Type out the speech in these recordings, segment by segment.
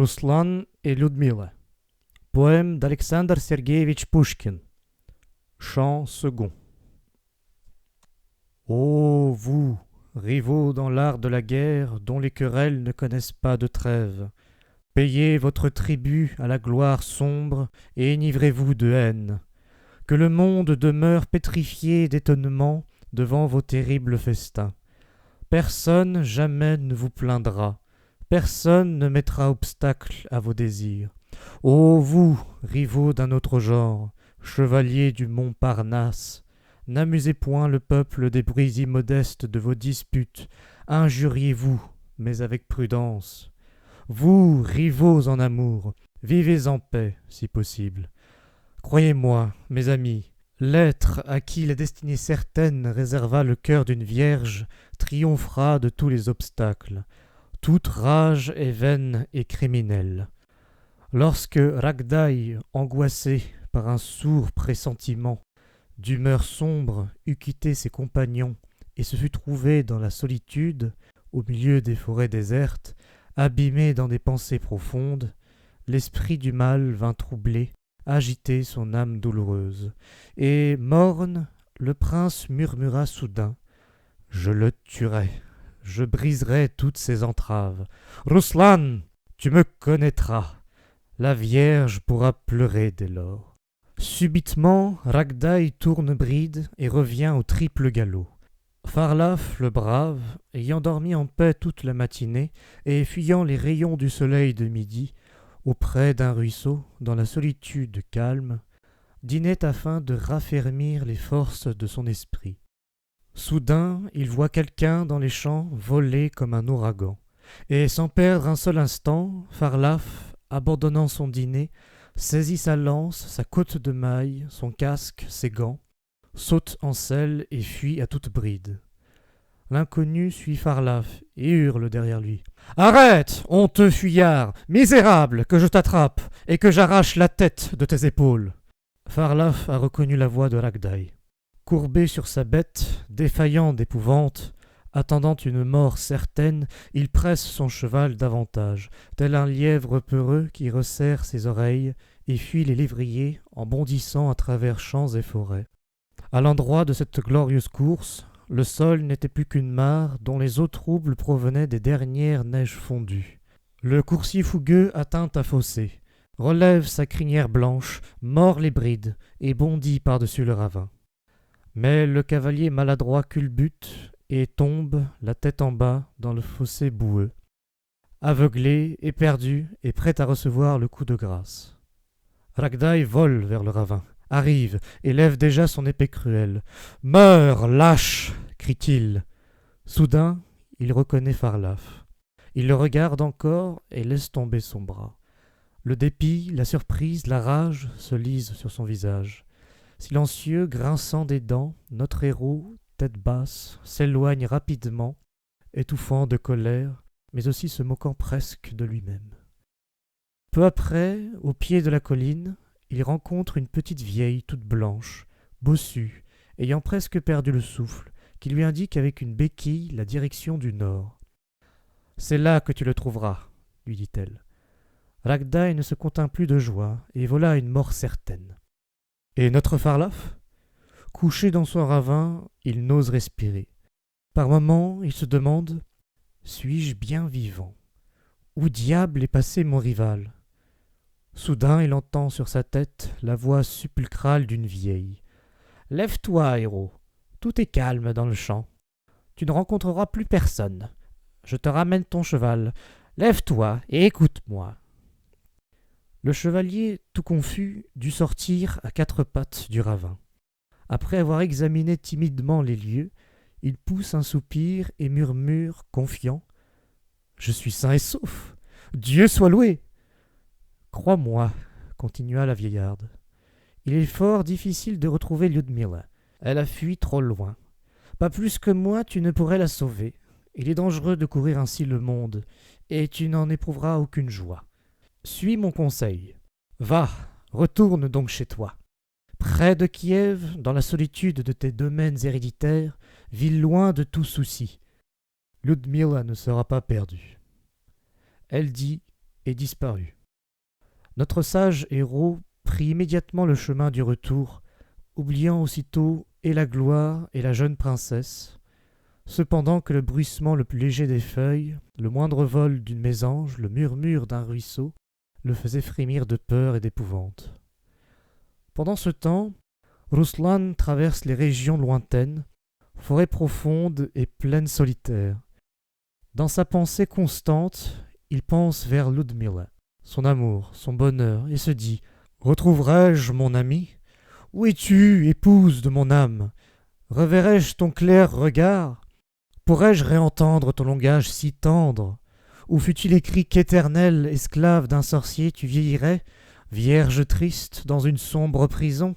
Ruslan et Lyudmila. Poème d'Alexandre Sergueevitch Pouchkine. Chant second. Ô vous, rivaux dans l'art de la guerre, dont les querelles ne connaissent pas de trêve, payez votre tribut à la gloire sombre et enivrez-vous de haine. Que le monde demeure pétrifié d'étonnement devant vos terribles festins. Personne jamais ne vous plaindra, personne ne mettra obstacle à vos désirs. Ô vous, rivaux d'un autre genre, chevaliers du mont Parnasse, n'amusez point le peuple des bruits immodestes de vos disputes, injuriez-vous, mais avec prudence. Vous, rivaux en amour, vivez en paix, si possible. Croyez-moi, mes amis, l'être à qui la destinée certaine réserva le cœur d'une vierge triomphera de tous les obstacles. Toute rage est vaine et criminelle. Lorsque Ragdaï, angoissé par un sourd pressentiment, d'humeur sombre, eut quitté ses compagnons et se fut trouvé dans la solitude, au milieu des forêts désertes, abîmé dans des pensées profondes, l'esprit du mal vint troubler, agiter son âme douloureuse, et, morne, le prince murmura soudain « Je le tuerai, je briserai toutes ses entraves. Ruslan, tu me connaîtras. La Vierge pourra pleurer dès lors. » Subitement, Ragdaï tourne bride et revient au triple galop. Farlaf, le brave, ayant dormi en paix toute la matinée et fuyant les rayons du soleil de midi, auprès d'un ruisseau, dans la solitude calme, dînait afin de raffermir les forces de son esprit. Soudain, il voit quelqu'un dans les champs voler comme un ouragan, et sans perdre un seul instant, Farlaf, abandonnant son dîner, saisit sa lance, sa côte de maille, son casque, ses gants, saute en selle et fuit à toute bride. L'inconnu suit Farlaf et hurle derrière lui. « Arrête, honteux fuyard, misérable, que je t'attrape et que j'arrache la tête de tes épaules !» Farlaf a reconnu la voix de Ragdaï. Courbé sur sa bête, défaillant d'épouvante, attendant une mort certaine, il presse son cheval davantage, tel un lièvre peureux qui resserre ses oreilles et fuit les lévriers en bondissant à travers champs et forêts. À l'endroit de cette glorieuse course, le sol n'était plus qu'une mare dont les eaux troubles provenaient des dernières neiges fondues. Le coursier fougueux atteint un fossé, relève sa crinière blanche, mord les brides et bondit par-dessus le ravin. Mais le cavalier maladroit culbute et tombe, la tête en bas, dans le fossé boueux, aveuglé, éperdu et prêt à recevoir le coup de grâce. Ragdaï vole vers le ravin, arrive et lève déjà son épée cruelle. « Meurs, lâche !» crie-t-il. Soudain, il reconnaît Farlaf. Il le regarde encore et laisse tomber son bras. Le dépit, la surprise, la rage se lisent sur son visage. Silencieux, grinçant des dents, notre héros, tête basse, s'éloigne rapidement, étouffant de colère, mais aussi se moquant presque de lui-même. Peu après, au pied de la colline, il rencontre une petite vieille toute blanche, bossue, ayant presque perdu le souffle, qui lui indique avec une béquille la direction du nord. « C'est là que tu le trouveras, » lui dit-elle. Ragdaï ne se contint plus de joie et vola à une mort certaine. Et notre Farlaf ? Couché dans son ravin, il n'ose respirer. Par moments, il se demande « Suis-je bien vivant ? Où diable est passé mon rival ?» Soudain, il entend sur sa tête la voix sépulcrale d'une vieille. « Lève-toi, héros, tout est calme dans le champ. Tu ne rencontreras plus personne. Je te ramène ton cheval. Lève-toi et écoute-moi. » Le chevalier, tout confus, dut sortir à quatre pattes du ravin. Après avoir examiné timidement les lieux, il pousse un soupir et murmure, confiant « Je suis sain et sauf. Dieu soit loué !» « Crois-moi, » continua la vieillarde, « il est fort difficile de retrouver Lyudmila. Elle a fui trop loin. Pas plus que moi tu ne pourrais la sauver. Il est dangereux de courir ainsi le monde, et tu n'en éprouveras aucune joie. Suis mon conseil. Va, retourne donc chez toi. Près de Kiev, dans la solitude de tes domaines héréditaires, vis loin de tout souci. Lyudmila ne sera pas perdue. » Elle dit et disparut. Notre sage héros prit immédiatement le chemin du retour, oubliant aussitôt et la gloire et la jeune princesse, cependant que le bruissement le plus léger des feuilles, le moindre vol d'une mésange, le murmure d'un ruisseau, le faisaient frémir de peur et d'épouvante. Pendant ce temps, Ruslan traverse les régions lointaines, forêts profondes et plaines solitaires. Dans sa pensée constante, il pense vers Ludmilla, son amour, son bonheur, et se dit « Retrouverai-je mon ami ? Où es-tu, épouse de mon âme ? Reverrai-je ton clair regard ? Pourrais-je réentendre ton langage si tendre ? Ou fut-il écrit qu'éternel esclave d'un sorcier tu vieillirais, vierge triste dans une sombre prison ?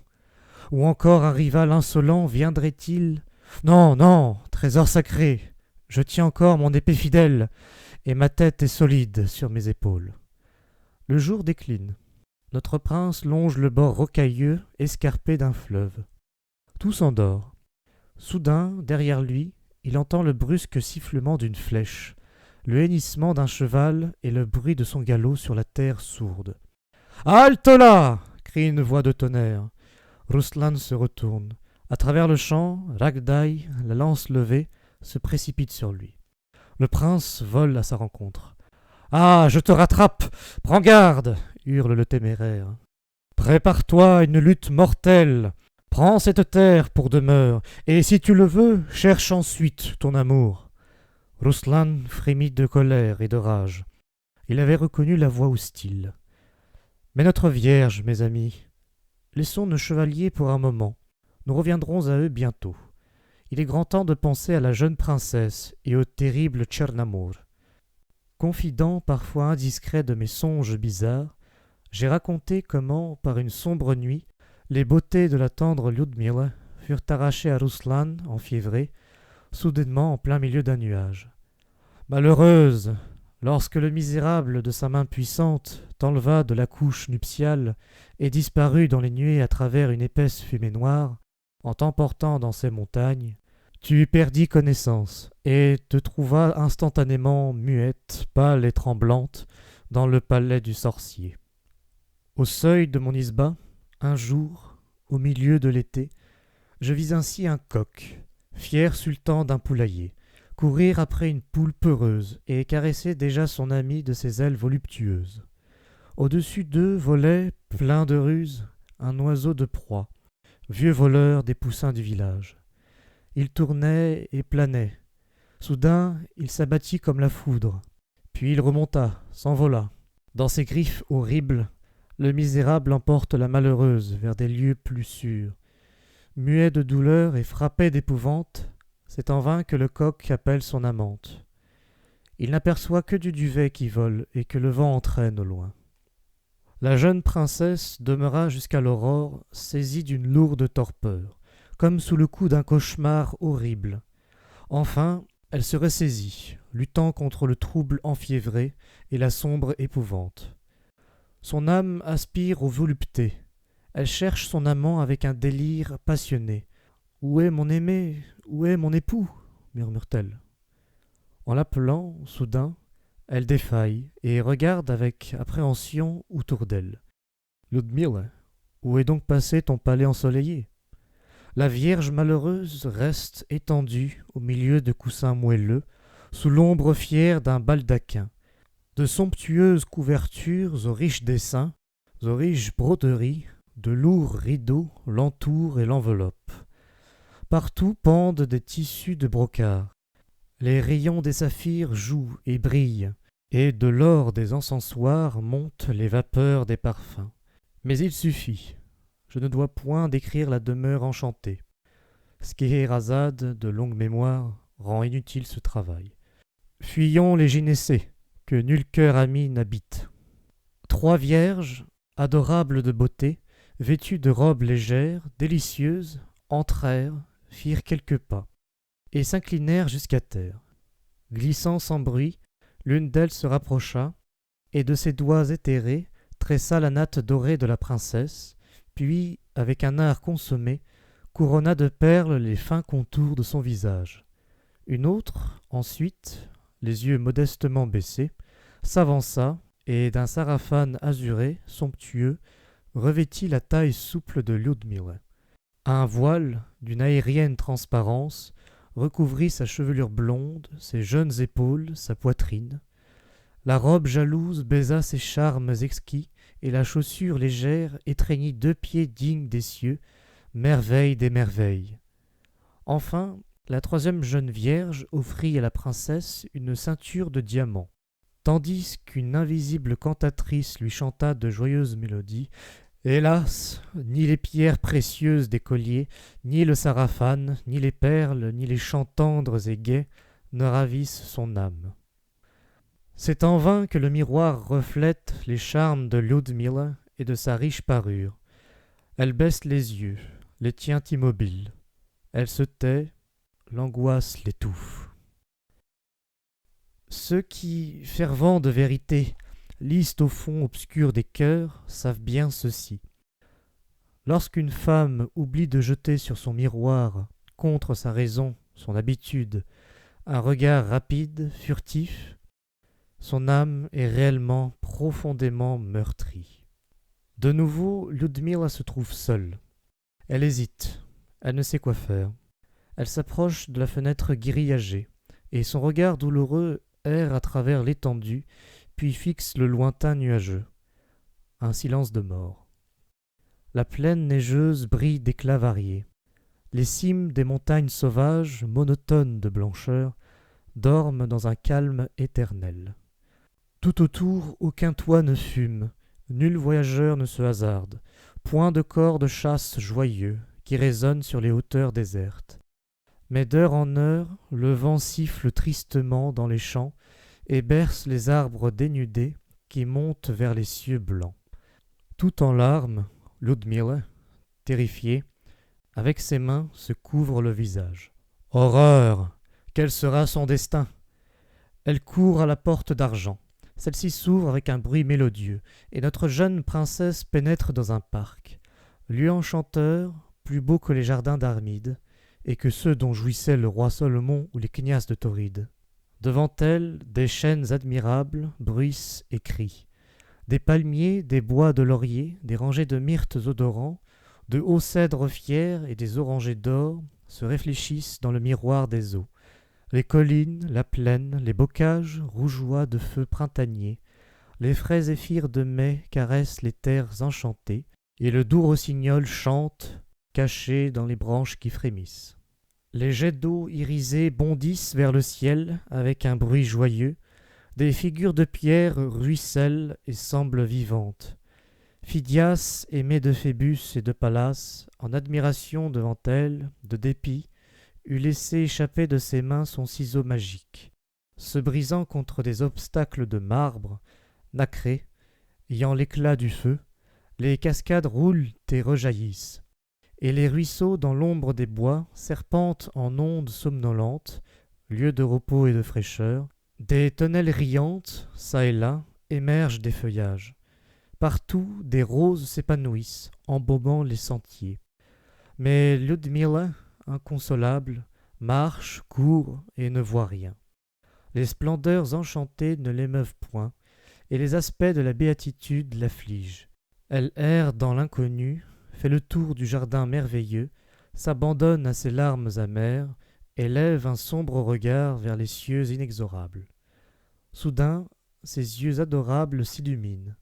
Ou encore un rival insolent viendrait-il ? Non, non, trésor sacré, je tiens encore mon épée fidèle, et ma tête est solide sur mes épaules. » Le jour décline. Notre prince longe le bord rocailleux, escarpé d'un fleuve. Tout s'endort. Soudain, derrière lui, il entend le brusque sifflement d'une flèche, le hennissement d'un cheval et le bruit de son galop sur la terre sourde. « Halte là !» crie une voix de tonnerre. Ruslan se retourne. À travers le champ, Ragdai, la lance levée, se précipite sur lui. Le prince vole à sa rencontre. « Ah, je te rattrape ! Prends garde !» hurle le téméraire. « Prépare-toi à une lutte mortelle. Prends cette terre pour demeure, et si tu le veux, cherche ensuite ton amour. » Ruslan frémit de colère et de rage. Il avait reconnu la voix hostile. « Mais notre Vierge, mes amis, laissons nos chevaliers pour un moment. Nous reviendrons à eux bientôt. Il est grand temps de penser à la jeune princesse et au terrible Tchernamour. Confident parfois indiscret de mes songes bizarres, j'ai raconté comment, par une sombre nuit, les beautés de la tendre Ludmilla furent arrachées à Ruslan, enfiévré, soudainement en plein milieu d'un nuage. Malheureuse, lorsque le misérable de sa main puissante t'enleva de la couche nuptiale et disparut dans les nuées à travers une épaisse fumée noire, en t'emportant dans ces montagnes, tu perdis connaissance et te trouvas instantanément muette, pâle et tremblante dans le palais du sorcier. Au seuil de mon isba, un jour, au milieu de l'été, je vis ainsi un coq, fier sultan d'un poulailler, courir après une poule peureuse et caresser déjà son ami de ses ailes voluptueuses. Au-dessus d'eux volait, plein de ruses, un oiseau de proie, vieux voleur des poussins du village. Il tournait et planait. Soudain, il s'abattit comme la foudre. Puis il remonta, s'envola. Dans ses griffes horribles, le misérable emporte la malheureuse vers des lieux plus sûrs. Muet de douleur et frappé d'épouvante, c'est en vain que le coq appelle son amante. Il n'aperçoit que du duvet qui vole et que le vent entraîne au loin. La jeune princesse demeura jusqu'à l'aurore saisie d'une lourde torpeur, comme sous le coup d'un cauchemar horrible. Enfin, elle se ressaisit, luttant contre le trouble enfiévré et la sombre épouvante. Son âme aspire aux voluptés. Elle cherche son amant avec un délire passionné. « Où est mon aimé ? Où est mon époux ?» murmure-t-elle. En l'appelant, soudain, elle défaille et regarde avec appréhension autour d'elle. « Ludmilla, où est donc passé ton palais ensoleillé ? » La Vierge malheureuse reste étendue au milieu de coussins moelleux, sous l'ombre fière d'un baldaquin. De somptueuses couvertures aux riches dessins, aux riches broderies, de lourds rideaux l'entourent et l'enveloppent. Partout pendent des tissus de brocart. Les rayons des saphirs jouent et brillent, et de l'or des encensoirs montent les vapeurs des parfums. Mais il suffit. Je ne dois point décrire la demeure enchantée. Scheherazade, de longue mémoire, rend inutile ce travail. Fuyons les gynécées, que nul cœur ami n'habite. 3 vierges, adorables de beauté, vêtues de robes légères, délicieuses, entrèrent, firent quelques pas, et s'inclinèrent jusqu'à terre. Glissant sans bruit, l'une d'elles se rapprocha, et de ses doigts éthérés tressa la natte dorée de la princesse, puis, avec un art consommé, couronna de perles les fins contours de son visage. Une autre, ensuite, les yeux modestement baissés, s'avança et d'un sarafane azuré, somptueux, revêtit la taille souple de Lyudmila. Un voile, d'une aérienne transparence, recouvrit sa chevelure blonde, ses jeunes épaules, sa poitrine. La robe jalouse baisa ses charmes exquis, et la chaussure légère étreignit 2 pieds dignes des cieux, merveille des merveilles. Enfin, la 3e jeune vierge offrit à la princesse une ceinture de diamants. Tandis qu'une invisible cantatrice lui chanta de joyeuses mélodies, hélas, ni les pierres précieuses des colliers, ni le sarafane, ni les perles, ni les chants tendres et gais ne ravissent son âme. C'est en vain que le miroir reflète les charmes de Lyudmila et de sa riche parure. Elle baisse les yeux, les tient immobiles. Elle se tait, l'angoisse l'étouffe. Ceux qui, fervents de vérité, lisent au fond obscur des cœurs, savent bien ceci. Lorsqu'une femme oublie de jeter sur son miroir, contre sa raison, son habitude, un regard rapide, furtif, son âme est réellement, profondément meurtrie. De nouveau, Lyudmila se trouve seule. Elle hésite, elle ne sait quoi faire. Elle s'approche de la fenêtre grillagée, et son regard douloureux erre à travers l'étendue, puis fixe le lointain nuageux. Un silence de mort. La plaine neigeuse brille d'éclats variés. Les cimes des montagnes sauvages, monotones de blancheur, dorment dans un calme éternel. Tout autour, aucun toit ne fume, nul voyageur ne se hasarde, point de corps de chasse joyeux qui résonne sur les hauteurs désertes. Mais d'heure en heure, le vent siffle tristement dans les champs et berce les arbres dénudés qui montent vers les cieux blancs. Tout en larmes, Lyudmila, terrifiée, avec ses mains se couvre le visage. Horreur! Quel sera son destin? Elle court à la porte d'argent. Celle-ci s'ouvre avec un bruit mélodieux, et notre jeune princesse pénètre dans un parc. Lieu enchanteur, plus beau que les jardins d'Armide, et que ceux dont jouissait le roi Salomon ou les Knias de Tauride. Devant elle, des chênes admirables bruissent et crient. Des palmiers, des bois de lauriers, des rangées de myrtes odorants, de hauts cèdres fiers et des orangers d'or se réfléchissent dans le miroir des eaux. Les collines, la plaine, les bocages rougeoient de feux printaniers, les frais zéphyrs de mai caressent les terres enchantées, et le doux rossignol chante, caché dans les branches qui frémissent. Les jets d'eau irisés bondissent vers le ciel avec un bruit joyeux, des figures de pierre ruissellent et semblent vivantes. Phidias, aimé de Phébus et de Pallas, en admiration devant elle, de dépit, eût laissé échapper de ses mains son ciseau magique. Se brisant contre des obstacles de marbre, nacrés, ayant l'éclat du feu, les cascades roulent et rejaillissent, et les ruisseaux dans l'ombre des bois serpentent en ondes somnolentes, lieu de repos et de fraîcheur. Des tonnelles riantes, çà et là, émergent des feuillages. Partout, des roses s'épanouissent, embaumant les sentiers. Mais Lyudmila, inconsolable, marche, court et ne voit rien. Les splendeurs enchantées ne l'émeuvent point, et les aspects de la béatitude l'affligent. Elle erre dans l'inconnu, fait le tour du jardin merveilleux, s'abandonne à ses larmes amères, et lève un sombre regard vers les cieux inexorables. Soudain, ses yeux adorables s'illuminent.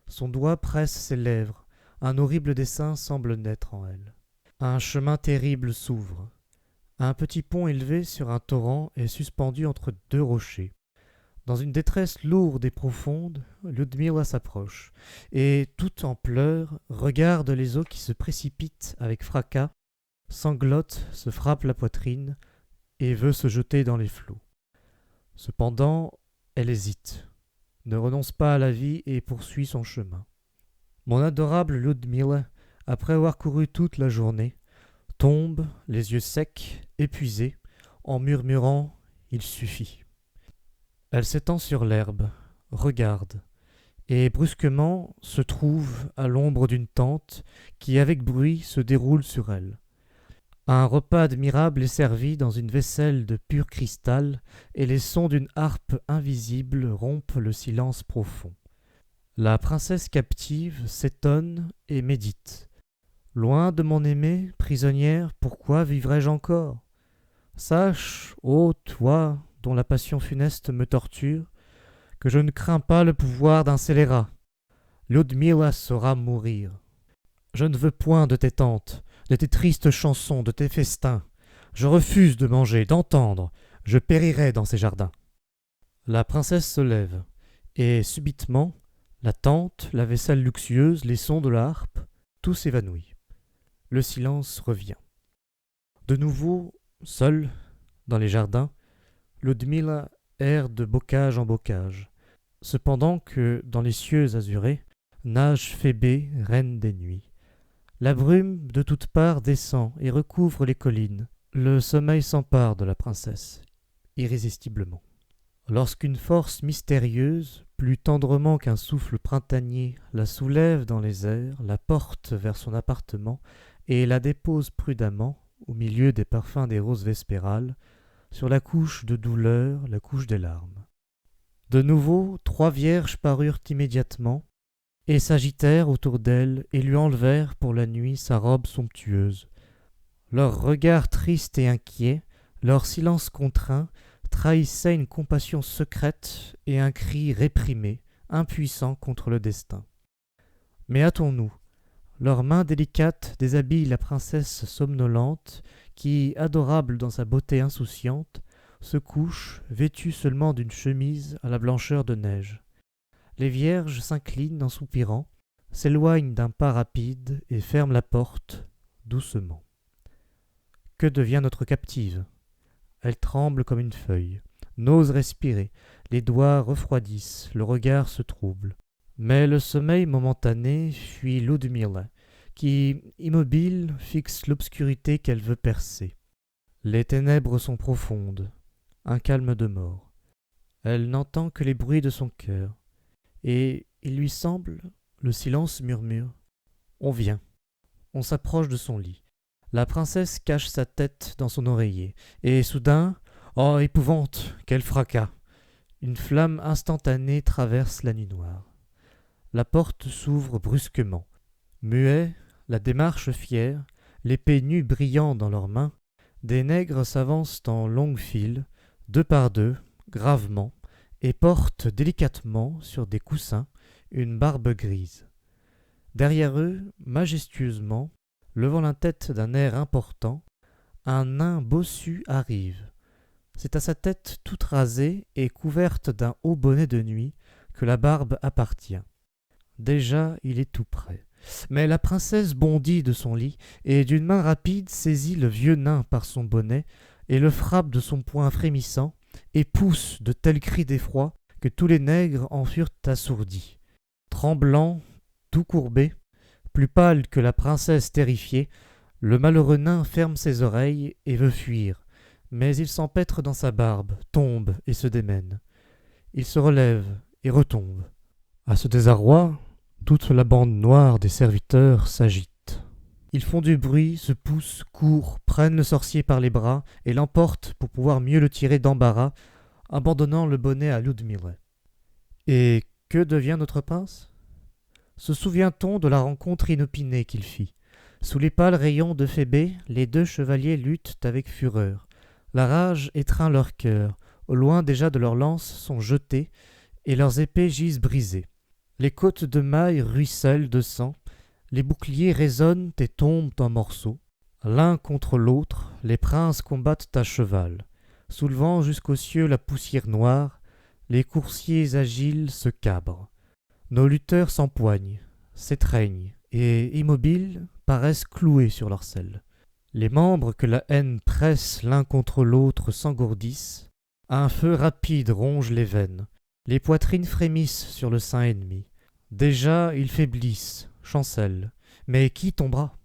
Son doigt presse ses lèvres. Un horrible dessein semble naître en elle. Un chemin terrible s'ouvre. Un petit pont élevé sur un torrent est suspendu entre 2 rochers. Dans une détresse lourde et profonde, Lyudmila s'approche, et, tout en pleurs, regarde les eaux qui se précipitent avec fracas, sanglote, se frappe la poitrine, et veut se jeter dans les flots. Cependant, elle hésite, ne renonce pas à la vie et poursuit son chemin. Mon adorable Lyudmila, après avoir couru toute la journée, tombe, les yeux secs, épuisée, en murmurant « Il suffit ». Elle s'étend sur l'herbe, regarde, et brusquement se trouve à l'ombre d'une tente qui, avec bruit, se déroule sur elle. Un repas admirable est servi dans une vaisselle de pur cristal, et les sons d'une harpe invisible rompent le silence profond. La princesse captive s'étonne et médite. Loin de mon aimé, prisonnière, pourquoi vivrais-je encore? Sache, ô toi dont la passion funeste me torture, que je ne crains pas le pouvoir d'un scélérat. Ludmilla saura mourir. Je ne veux point de tes tentes, de tes tristes chansons, de tes festins. Je refuse de manger, d'entendre. Je périrai dans ces jardins. La princesse se lève, et subitement, la tente, la vaisselle luxueuse, les sons de la harpe, tout s'évanouit. Le silence revient. De nouveau, seule, dans les jardins, Ludmilla erre de bocage en bocage, cependant que, dans les cieux azurés, nage Phébé, reine des nuits. La brume de toutes parts descend et recouvre les collines. Le sommeil s'empare de la princesse, irrésistiblement. Lorsqu'une force mystérieuse, plus tendrement qu'un souffle printanier, la soulève dans les airs, la porte vers son appartement et la dépose prudemment, au milieu des parfums des roses vespérales, sur la couche de douleur, la couche des larmes. De nouveau, 3 vierges parurent immédiatement, et s'agitèrent autour d'elle et lui enlevèrent pour la nuit sa robe somptueuse. Leur regard triste et inquiet, leur silence contraint, trahissaient une compassion secrète et un cri réprimé, impuissant contre le destin. Mais hâtons-nous. Leurs mains délicates déshabillent la princesse somnolente qui, adorable dans sa beauté insouciante, se couche, vêtue seulement d'une chemise à la blancheur de neige. Les vierges s'inclinent en soupirant, s'éloignent d'un pas rapide et ferment la porte doucement. Que devient notre captive? Elle tremble comme une feuille, n'ose respirer, les doigts refroidissent, le regard se trouble. Mais le sommeil momentané fuit Ludmilla, qui, immobile, fixe l'obscurité qu'elle veut percer. Les ténèbres sont profondes, un calme de mort. Elle n'entend que les bruits de son cœur, et il lui semble, le silence murmure, on vient. On s'approche de son lit. La princesse cache sa tête dans son oreiller, et soudain, oh épouvante, quel fracas! Une flamme instantanée traverse la nuit noire. La porte s'ouvre brusquement. Muets, la démarche fière, l'épée nue brillant dans leurs mains, des nègres s'avancent en longue file, 2 par 2, gravement, et portent délicatement sur des coussins une barbe grise. Derrière eux, majestueusement, levant la tête d'un air important, un nain bossu arrive. C'est à sa tête toute rasée et couverte d'un haut bonnet de nuit que la barbe appartient. Déjà il est tout prêt. Mais la princesse bondit de son lit et d'une main rapide saisit le vieux nain par son bonnet et le frappe de son poing frémissant et pousse de tels cris d'effroi que tous les nègres en furent assourdis. Tremblant, tout courbé, plus pâle que la princesse terrifiée, le malheureux nain ferme ses oreilles et veut fuir, mais il s'empêtre dans sa barbe, tombe et se démène. Il se relève et retombe. À ce désarroi, toute la bande noire des serviteurs s'agite. Ils font du bruit, se poussent, courent, prennent le sorcier par les bras et l'emportent pour pouvoir mieux le tirer d'embarras, abandonnant le bonnet à Ludmilla. Et que devient notre prince? Se souvient-on de la rencontre inopinée qu'il fit? Sous les pâles rayons de Phébé, les 2 chevaliers luttent avec fureur. La rage étreint leur cœur, au loin déjà de leurs lances sont jetées, et leurs épées gisent brisées. Les côtes de mailles ruissellent de sang, les boucliers résonnent et tombent en morceaux. L'un contre l'autre, les princes combattent à cheval. Soulevant jusqu'aux cieux la poussière noire, les coursiers agiles se cabrent. Nos lutteurs s'empoignent, s'étreignent, et, immobiles, paraissent cloués sur leur selle. Les membres que la haine presse l'un contre l'autre s'engourdissent. Un feu rapide ronge les veines. Les poitrines frémissent sur le sein ennemi. Déjà ils faiblissent, chancellent. Mais qui tombera?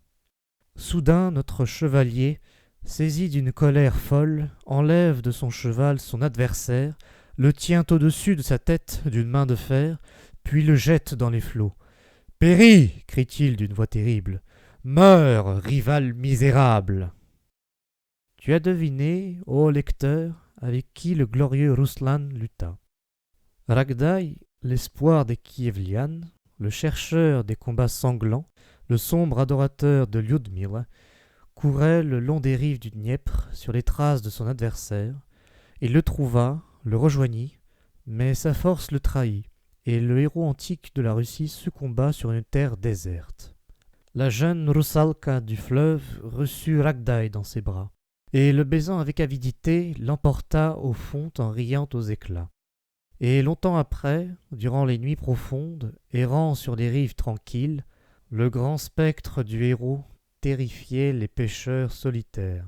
Soudain notre chevalier, saisi d'une colère folle, enlève de son cheval son adversaire, le tient au-dessus de sa tête d'une main de fer, puis le jette dans les flots. « Péris !» crie-t-il d'une voix terrible. « Meurs, rival misérable !» Tu as deviné, ô lecteur, avec qui le glorieux Ruslan lutta. Ragdai L'espoir des Kievlian, le chercheur des combats sanglants, le sombre adorateur de Lyudmila, courait le long des rives du Dniepr sur les traces de son adversaire. Il le trouva, le rejoignit, mais sa force le trahit, et le héros antique de la Russie succomba sur une terre déserte. La jeune Roussalka du fleuve reçut Ragdai dans ses bras, et le baisant avec avidité, l'emporta au fond en riant aux éclats. Et longtemps après, durant les nuits profondes, errant sur les rives tranquilles, le grand spectre du héros terrifiait les pêcheurs solitaires.